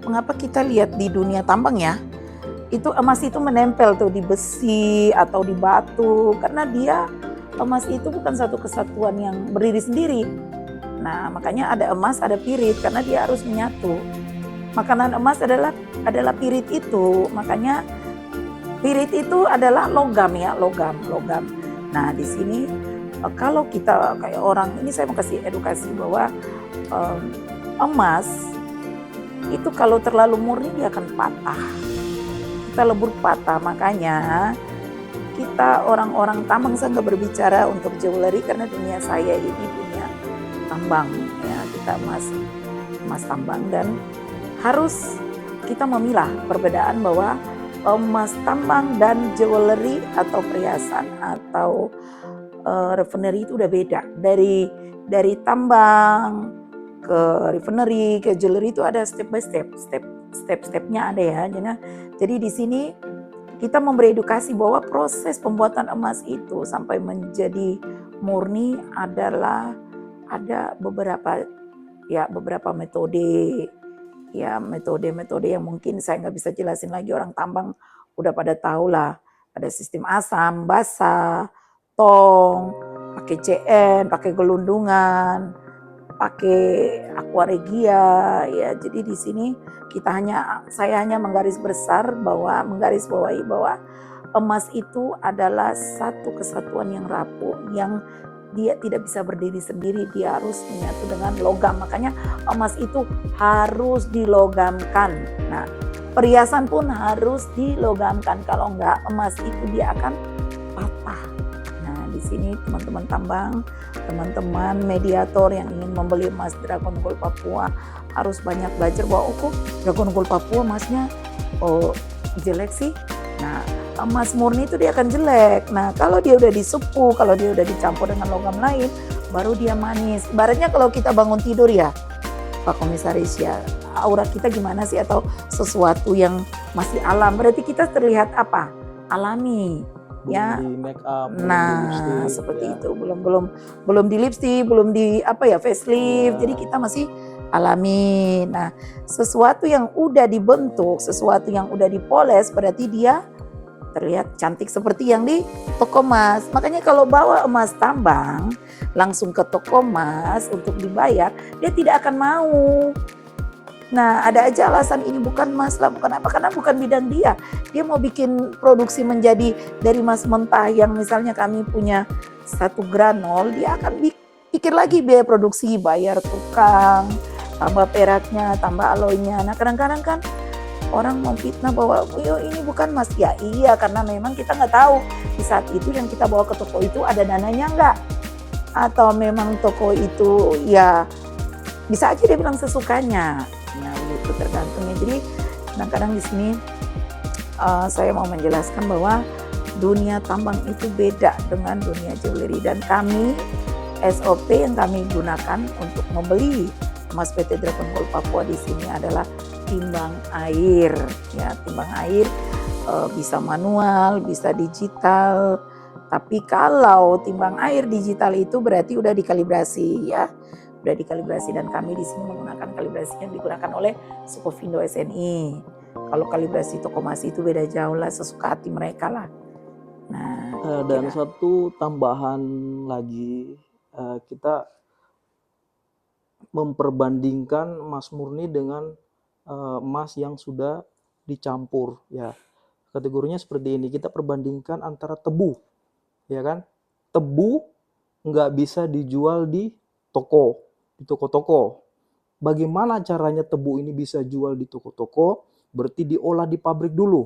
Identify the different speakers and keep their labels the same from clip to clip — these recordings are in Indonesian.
Speaker 1: mengapa kita lihat di dunia tambang ya, itu emas itu menempel tuh di besi atau di batu, karena emas itu bukan satu kesatuan yang berdiri sendiri. Nah, makanya ada emas, ada pirit, karena dia harus menyatu. Makanan emas adalah pirit itu, makanya pirit itu adalah logam ya, logam. Nah, di sini kalau kita kayak orang, ini saya mau kasih edukasi bahwa emas itu kalau terlalu murni dia akan patah. Kita lebur patah, makanya kita orang-orang tambang, saya nggak berbicara untuk jewelry karena dunia saya ini dunia tambang ya, kita emas tambang, dan harus kita memilah perbedaan bahwa emas tambang dan jewelry atau perhiasan atau refinery itu udah beda. Dari tambang ke refinery ke jewelry itu ada step by step-stepnya ada ya. Jadi di sini kita memberi edukasi bahwa proses pembuatan emas itu sampai menjadi murni adalah ada beberapa metode yang mungkin saya nggak bisa jelasin lagi, orang tambang udah pada tahu lah. Ada sistem asam, basa, tong, pakai CN, pakai gelundungan, pakai aquaregia ya. Jadi di sini saya hanya menggarisbawahi bahwa emas itu adalah satu kesatuan yang rapuh, yang dia tidak bisa berdiri sendiri, dia harus menyatu dengan logam. Makanya emas itu harus dilogamkan. Nah, perhiasan pun harus dilogamkan. Kalau enggak, emas itu dia akan patah. Nah, di sini teman-teman tambang, teman-teman mediator yang ingin membeli emas Dragon Gold Papua harus banyak belajar bahwa kok Dragon Gold Papua emasnya jelek sih. Nah, emas murni itu dia akan jelek. Nah, kalau dia udah disepuh, kalau dia udah dicampur dengan logam lain, baru dia manis. Ibaratnya kalau kita bangun tidur ya, Pak Komisaris ya, aura kita gimana sih, atau sesuatu yang masih alam, berarti kita terlihat apa? Alami. Ya.
Speaker 2: Belum di make up,
Speaker 1: nah, seperti itu. Belum di lipstick, belum di facelift. Jadi kita masih alami. Nah, sesuatu yang udah dibentuk, sesuatu yang udah dipoles, berarti dia terlihat cantik seperti yang di toko emas. Makanya kalau bawa emas tambang langsung ke toko emas untuk dibayar, dia tidak akan mau. Nah, ada aja alasan ini bukan emas lah, bukan apa, karena bukan bidang dia. Dia mau bikin produksi menjadi dari emas mentah yang misalnya kami punya 1 granul, dia akan pikir lagi biaya produksi, bayar tukang, tambah peraknya, tambah aloynya. Nah, kadang-kadang kan orang mau fitnah bahwa ini bukan emas. Ya iya, karena memang kita nggak tahu di saat itu yang kita bawa ke toko itu ada dananya nggak, atau memang toko itu ya bisa aja dia bilang sesukanya. Nah, itu tergantungnya. Jadi kadang-kadang di sini saya mau menjelaskan bahwa dunia tambang itu beda dengan dunia jewelry, dan kami SOP yang kami gunakan untuk membeli emas PT Dragon Gold Papua di sini adalah timbang air. Ya, timbang air bisa manual, bisa digital. Tapi kalau timbang air digital itu berarti udah dikalibrasi ya. Udah dikalibrasi, dan kami di sini menggunakan kalibrasi yang digunakan oleh Sukovindo SNI. Kalau kalibrasi toko emas itu beda jauh lah, sesuka hati mereka lah. Nah,
Speaker 2: dan satu tambahan lagi, kita memperbandingkan emas murni dengan emas yang sudah dicampur ya. Kategorinya seperti ini, kita perbandingkan antara tebu, ya kan? Tebu nggak bisa dijual di toko-toko. Bagaimana caranya tebu ini bisa jual di toko-toko? Berarti diolah di pabrik dulu.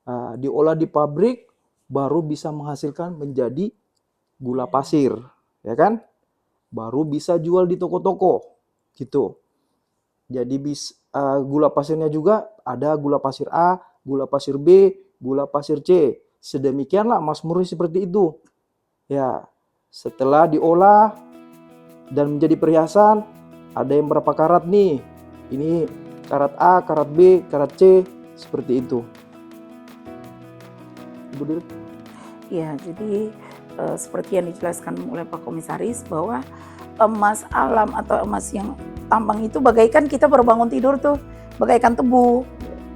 Speaker 2: Nah, diolah di pabrik baru bisa menghasilkan menjadi gula pasir, ya kan? Baru bisa jual di toko-toko, gitu. Jadi gula pasirnya juga ada gula pasir A, gula pasir B, gula pasir C. Sedemikianlah emas murni seperti itu. Ya, setelah diolah dan menjadi perhiasan, ada yang berapa karat nih? Ini karat A, karat B, karat C, seperti itu. Ibu Dirut?
Speaker 1: Ya, jadi seperti yang dijelaskan oleh Pak Komisaris bahwa emas alam atau emas yang tambang itu bagaikan kita baru bangun tidur tuh. bagaikan tebu.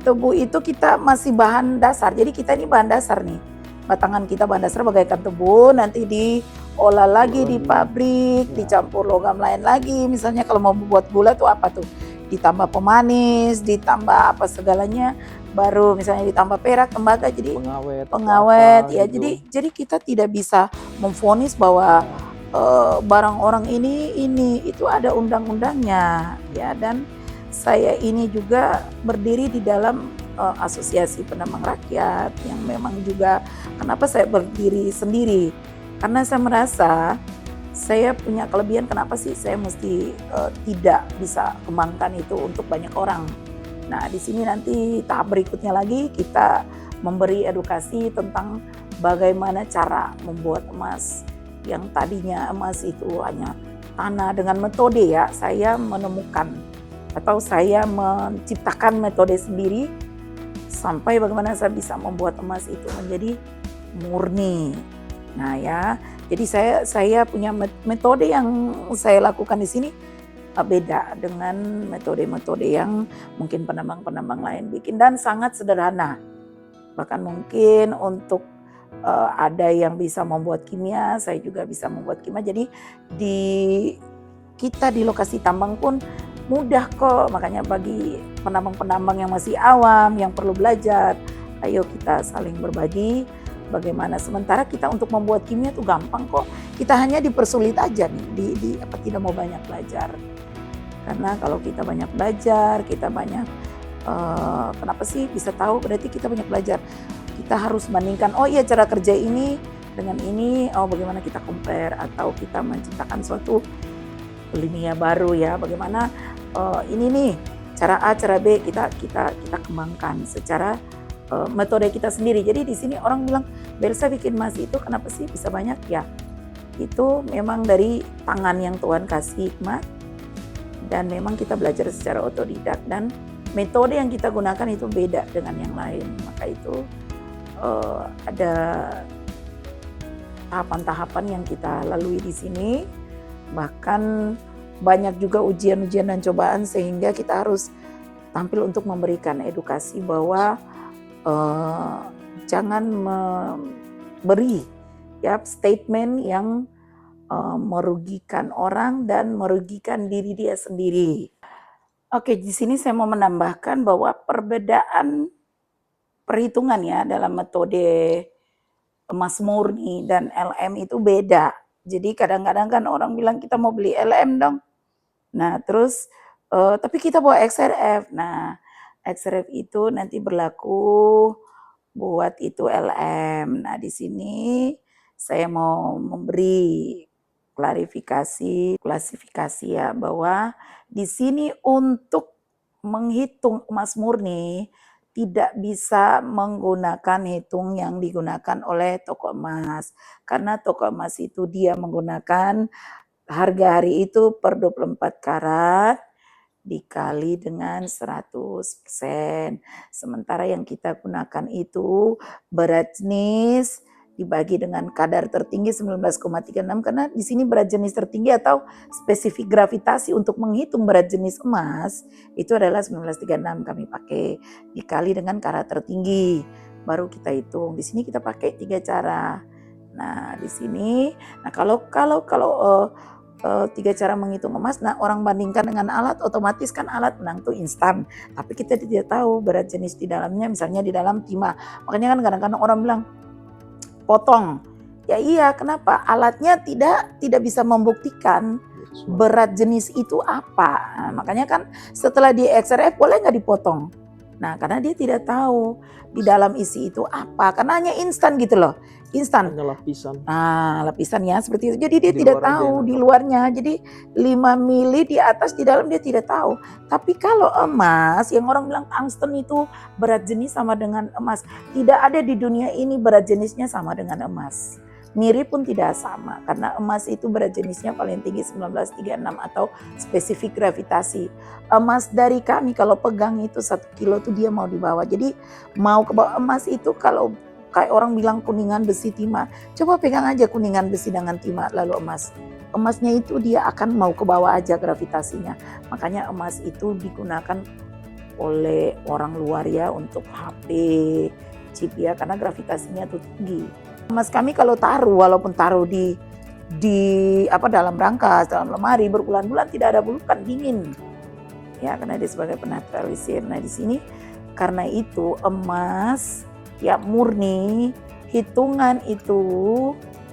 Speaker 1: Tebu itu kita masih bahan dasar, jadi kita ini bahan dasar nih. Batangan kita bahan dasar bagaikan tebu, nanti diolah lagi di pabrik,
Speaker 2: Ya.
Speaker 1: dicampur logam lain lagi. Misalnya kalau mau membuat gula tuh apa tuh? Ditambah pemanis, ditambah apa segalanya, baru misalnya ditambah perak, tembaga, jadi
Speaker 2: Pengawet, atau
Speaker 1: pengawet
Speaker 2: apa
Speaker 1: ya.
Speaker 2: gitu.
Speaker 1: Jadi kita tidak bisa memvonis bahwa barang orang ini itu ada undang-undangnya ya. Dan saya ini juga berdiri di dalam asosiasi penambang rakyat yang memang juga, kenapa saya berdiri sendiri, karena saya merasa saya punya kelebihan. Kenapa sih saya mesti tidak bisa kembangkan itu untuk banyak orang. Nah, di sini nanti tahap berikutnya lagi kita memberi edukasi tentang bagaimana cara membuat emas. Yang tadinya emas itu hanya tanah, dengan metode ya, saya menemukan atau saya menciptakan metode sendiri sampai bagaimana saya bisa membuat emas itu menjadi murni. Nah ya, jadi saya punya metode yang saya lakukan di sini beda dengan metode-metode yang mungkin penambang-penambang lain bikin, dan sangat sederhana. Bahkan mungkin untuk ada yang bisa membuat kimia, saya juga bisa membuat kimia. Jadi kita di lokasi tambang pun mudah kok. Makanya bagi penambang-penambang yang masih awam, yang perlu belajar, ayo kita saling berbagi bagaimana. Sementara kita untuk membuat kimia itu gampang kok. Kita hanya dipersulit aja nih, tidak mau banyak belajar. Karena kalau kita banyak belajar, kita banyak kenapa sih bisa tahu, berarti kita banyak belajar. Kita harus bandingkan, oh iya cara kerja ini dengan ini, oh bagaimana kita compare, atau kita menciptakan suatu linia baru ya, bagaimana ini nih cara A, cara B kita kembangkan secara metode kita sendiri. Jadi di sini orang bilang, Belsa bikin emas itu kenapa sih bisa banyak ya? Itu memang dari tangan yang Tuhan kasih hikmat, dan memang kita belajar secara otodidak, dan metode yang kita gunakan itu beda dengan yang lain. Maka itu ada tahapan-tahapan yang kita lalui di sini. Bahkan banyak juga ujian-ujian dan cobaan, sehingga kita harus tampil untuk memberikan edukasi bahwa jangan memberi ya statement yang merugikan orang dan merugikan diri dia sendiri. Oke, di sini saya mau menambahkan bahwa perbedaan perhitungan ya dalam metode emas murni dan LM itu beda. Jadi kadang-kadang kan orang bilang kita mau beli LM dong. Nah terus tapi kita bawa XRF. Nah XRF itu nanti berlaku buat itu LM. Nah di sini saya mau memberi klasifikasi ya, bahwa di sini untuk menghitung emas murni tidak bisa menggunakan hitung yang digunakan oleh toko emas, karena toko emas itu dia menggunakan harga hari itu per 24 karat dikali dengan 100%. Sementara yang kita gunakan itu berat jenis dibagi dengan kadar tertinggi 19,36, karena di sini berat jenis tertinggi atau spesifik gravitasi untuk menghitung berat jenis emas itu adalah 1936 kami pakai, dikali dengan kadar tertinggi baru kita hitung. Di sini kita pakai 3 cara. Nah, di sini kalau 3 cara menghitung emas, nah orang bandingkan dengan alat, otomatis kan alat menang tuh instan. Tapi kita tidak tahu berat jenis di dalamnya, misalnya di dalam timah. Makanya kan kadang-kadang orang bilang potong. Ya iya, kenapa? Alatnya tidak bisa membuktikan berat jenis itu apa. Nah, makanya kan setelah di XRF boleh nggak dipotong? Nah, karena dia tidak tahu di dalam isi itu apa. Karena hanya instan gitu loh. Instan.
Speaker 2: Hanya lapisan.
Speaker 1: Nah, lapisan ya seperti itu. Jadi dia
Speaker 2: Di
Speaker 1: tidak
Speaker 2: luar aja
Speaker 1: tahu
Speaker 2: yang
Speaker 1: di
Speaker 2: tahu.
Speaker 1: luarnya. Jadi 5 mili di atas, di dalam dia tidak tahu. Tapi kalau emas, yang orang bilang tungsten itu berat jenis sama dengan emas. Tidak ada di dunia ini berat jenisnya sama dengan emas. Mirip pun tidak sama, karena emas itu berat jenisnya paling tinggi 1936 atau spesifik gravitasi. Emas dari kami kalau pegang itu 1 kilo tuh dia mau dibawa. Jadi mau ke bawah emas itu, kalau kayak orang bilang kuningan besi timah, coba pegang aja kuningan besi dengan timah lalu emas. Emasnya itu dia akan mau ke bawah aja gravitasinya. Makanya emas itu digunakan oleh orang luar ya untuk HP, chip ya, karena gravitasinya tuh tinggi. Emas kami kalau taruh, walaupun taruh di dalam rangkas, dalam lemari berbulan-bulan tidak ada bulukan, dingin. Ya, karena dia sebagai penetralisir. Nah, di sini karena itu emas ya murni, hitungan itu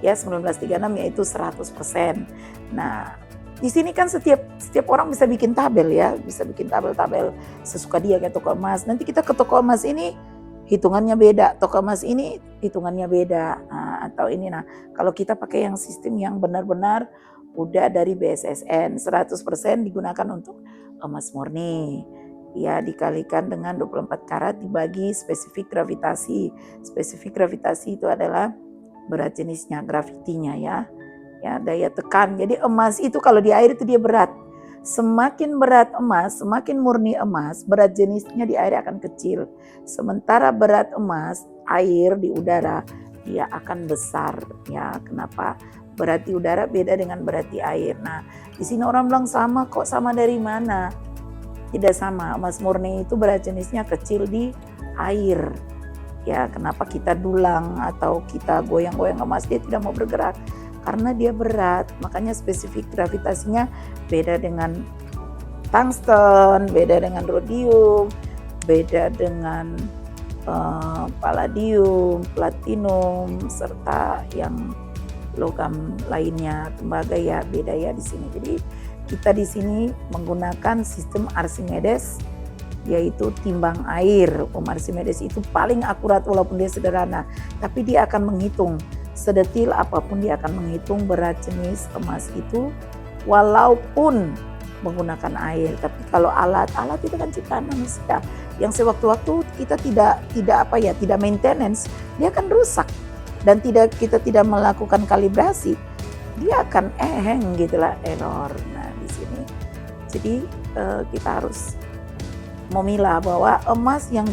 Speaker 1: ya 1936 yaitu 100%. Nah, di sini kan setiap orang bisa bikin tabel ya, bisa bikin tabel-tabel sesuka dia kayak toko emas. Nanti kita ke toko emas ini hitungannya beda, toko emas ini hitungannya beda. Nah, atau ini kalau kita pakai yang sistem yang benar-benar udah dari BSSN 100% digunakan untuk emas murni. Ya, dikalikan dengan 24 karat dibagi spesifik gravitasi. Spesifik gravitasi itu adalah berat jenisnya, gravitinya ya. Ya, daya tekan. Jadi emas itu kalau di air itu dia berat. Semakin berat emas, semakin murni emas, berat jenisnya di air akan kecil. Sementara berat emas, air di udara, dia akan besar. Ya, kenapa? Berat di udara beda dengan berat di air. Nah, di sini orang bilang sama kok, sama dari mana? Tidak sama. Emas murni itu berat jenisnya kecil di air. Ya, kenapa kita dulang atau kita goyang-goyang emas dia tidak mau bergerak? Karena dia berat, makanya spesifik gravitasinya beda dengan tungsten, beda dengan rhodium, beda dengan palladium, platinum, serta yang logam lainnya, tembaga ya beda ya di sini. Jadi kita di sini menggunakan sistem Archimedes, yaitu timbang air. Archimedes itu paling akurat walaupun dia sederhana, tapi dia akan menghitung sedetil apapun, dia akan menghitung berat jenis emas itu walaupun menggunakan air. Tapi kalau alat itu kan ciptaan manusia yang sewaktu-waktu kita tidak maintenance, dia akan rusak, dan kita tidak melakukan kalibrasi, dia akan gitulah, error. Nah, di sini jadi kita harus memilah bahwa emas yang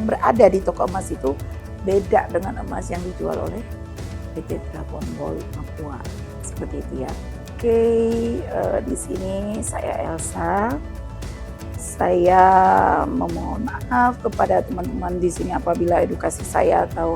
Speaker 1: berada di toko emas itu beda dengan emas yang dijual oleh PT Dragon Gold Papua, seperti itu ya. Oke, di sini saya Elsa. Saya memohon maaf kepada teman-teman di sini apabila edukasi saya atau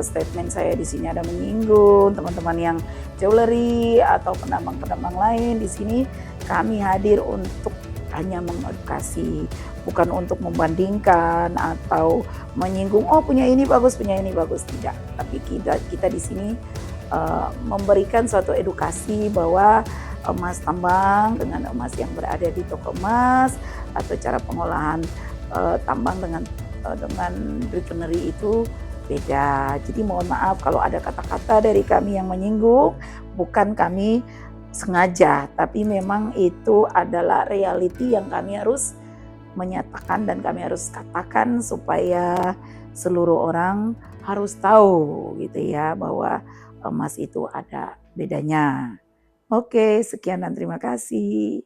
Speaker 1: statement saya di sini ada menyinggung teman-teman yang jewelry atau penambang-penambang lain. Di sini kami hadir untuk hanya mengedukasi, bukan untuk membandingkan atau menyinggung punya ini bagus, tidak. Tapi kita di sini memberikan suatu edukasi bahwa emas tambang dengan emas yang berada di toko emas atau cara pengolahan tambang dengan refinery itu beda. Jadi mohon maaf kalau ada kata-kata dari kami yang menyinggung, bukan kami sengaja, tapi memang itu adalah reality yang kami harus menyatakan dan kami harus katakan supaya seluruh orang harus tahu gitu ya, bahwa emas itu ada bedanya. Oke, sekian dan terima kasih.